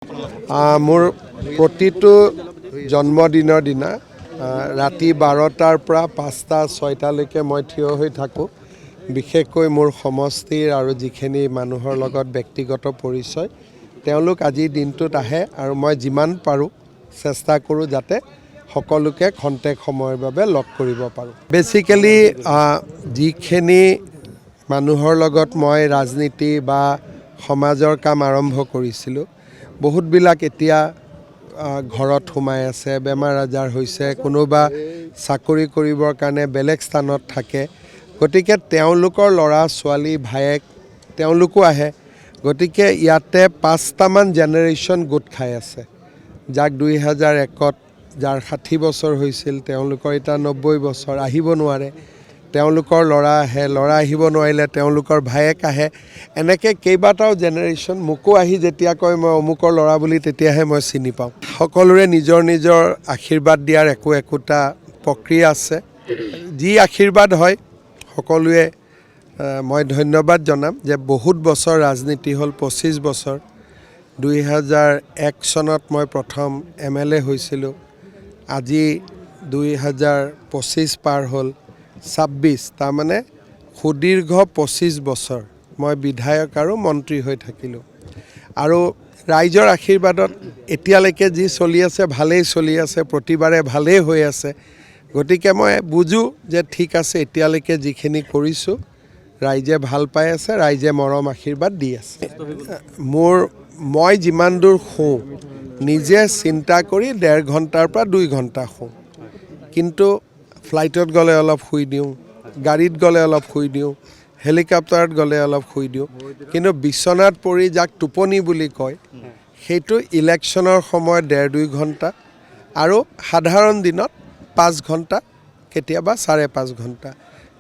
মোৰ প্ৰতিটো জন্মদিনৰ দিনা ৰাতি 12টাৰ পৰা 5টা-6টালৈকে মই থিয় হৈ থাকোঁ। বিশেষকৈ মোৰ সমষ্টিৰ আৰু যিখিনি মানুহৰ লগত ব্যক্তিগত পৰিচয় তেওঁলোক আজিৰ দিনটোত আহে আৰু মই যিমান পাৰোঁ চেষ্টা কৰোঁ যাতে সকলোকে খন্তেক সময়ৰ বাবে লগ কৰিব পাৰোঁ। বেচিকেলি যিখিনি মানুহৰ লগত মই ৰাজনীতি বা সমাজৰ কাম আৰম্ভ কৰিছিলোঁ বহুতবিলাক এতিয়া ঘৰত সোমাই আছে, বেমাৰ আজাৰ হৈছে, কোনোবা চাকৰি কৰিবৰ কাৰণে বেলেগ স্থানত থাকে। গতিকে তেওঁলোকৰ ল'ৰা ছোৱালী ভায়েক তেওঁলোকো আহে। গতিকে ইয়াতে 5টামান জেনেৰেশ্যন গোট খাই আছে। যাক 2001ত যাৰ 60 বছৰ হৈছিল তেওঁলোকৰ এতিয়া 90 বছৰ, আহিব নোৱাৰে। তেওঁলোকৰ ল'ৰা আহে, ল'ৰা আহিব নোৱাৰিলে তেওঁলোকৰ ভায়েক আহে। এনেকৈ কেইবাটাও জেনেৰেশ্যন মোকো আহি যেতিয়া কয় মই অমুকৰ ল'ৰা বুলি তেতিয়াহে মই চিনি পাওঁ। সকলোৰে নিজৰ নিজৰ আশীৰ্বাদ দিয়াৰ একোটা প্ৰক্ৰিয়া আছে। যি আশীৰ্বাদ হয় সকলোৱে মই ধন্যবাদ জনাম যে বহুত বছৰ ৰাজনীতি হ'ল, 25 বছৰ। 2001 চনত মই প্ৰথম MLA হৈছিলোঁ। আজি 2025 পাৰ হ'ল, 26 তাৰমানে সুদীৰ্ঘ 25 বছৰ মই বিধায়ক আৰু মন্ত্ৰী হৈ থাকিলোঁ। আৰু ৰাইজৰ আশীৰ্বাদত এতিয়ালৈকে যি চলি আছে ভালেই চলি আছে, প্ৰতিবাৰে ভালেই হৈ আছে। গতিকে মই বুজোঁ যে ঠিক আছে এতিয়ালৈকে যিখিনি কৰিছোঁ ৰাইজে ভাল পাই আছে, ৰাইজে মৰম আশীৰ্বাদ দি আছে। মই যিমান দূৰ শুওঁ নিজে চিন্তা কৰি 1.5 ঘণ্টাৰ পৰা 2 ঘণ্টা শুওঁ। কিন্তু ফ্লাইটত গ'লে অলপ শুই দিওঁ, গাড়ীত গ'লে অলপ শুই দিওঁ, হেলিকপ্টাৰত গ'লে অলপ শুই দিওঁ। কিন্তু বিচনাত পৰি যাক টোপনি বুলি কয় সেইটো ইলেকশ্যনৰ সময়ত 1.5-2 ঘণ্টা আৰু সাধাৰণ দিনত 5 ঘণ্টা, কেতিয়াবা 5.5 ঘণ্টা।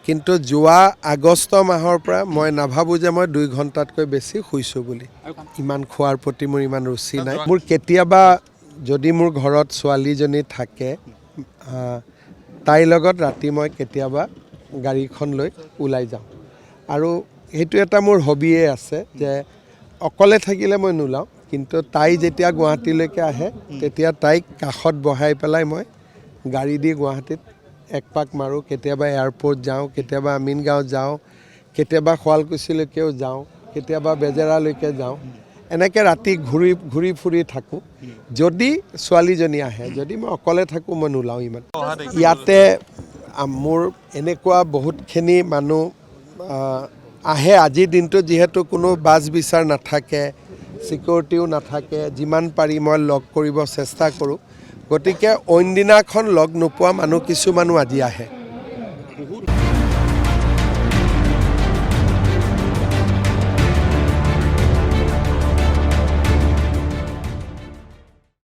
কিন্তু যোৱা আগষ্ট মাহৰ পৰা মই নাভাবোঁ যে মই 2 ঘণ্টাতকৈ বেছি শুইছোঁ বুলি। ইমান খোৱাৰ প্ৰতি মোৰ ইমান ৰুচি নাই। মোৰ কেতিয়াবা যদি মোৰ ঘৰত ছোৱালীজনী থাকে তাইৰ লগত ৰাতি মই কেতিয়াবা গাড়ীখন লৈ ওলাই যাওঁ। আৰু সেইটো এটা মোৰ হবিয়ে আছে যে অকলে থাকিলে মই নোলাওঁ। কিন্তু তাই যেতিয়া গুৱাহাটীলৈকে আহে তেতিয়া তাইক কাষত বহাই পেলাই মই গাড়ী দি গুৱাহাটীত একপাক মাৰোঁ। কেতিয়াবা এয়াৰপৰ্ট যাওঁ, কেতিয়াবা আমিনগাঁও যাওঁ, কেতিয়াবা শুৱালকুছিলৈকেও যাওঁ, কেতিয়াবা বেজেৰালৈকে যাওঁ। এনেকৈ ৰাতি ঘূৰি ফুৰি থাকোঁ। যদি ছোৱালীজনী আহে, যদি মই অকলে থাকোঁ মই নোলাওঁ ইমান। ইয়াতে মোৰ এনেকুৱা বহুতখিনি মানুহ আহে। আজিৰ দিনটোত যিহেতু কোনো বাছ বিচাৰ নাথাকে, ছিকিউৰিটিও নাথাকে, যিমান পাৰি মই লগ কৰিব চেষ্টা কৰোঁ। গতিকে অইন দিনাখন লগ নোপোৱা মানুহ কিছুমানো আজি আহে।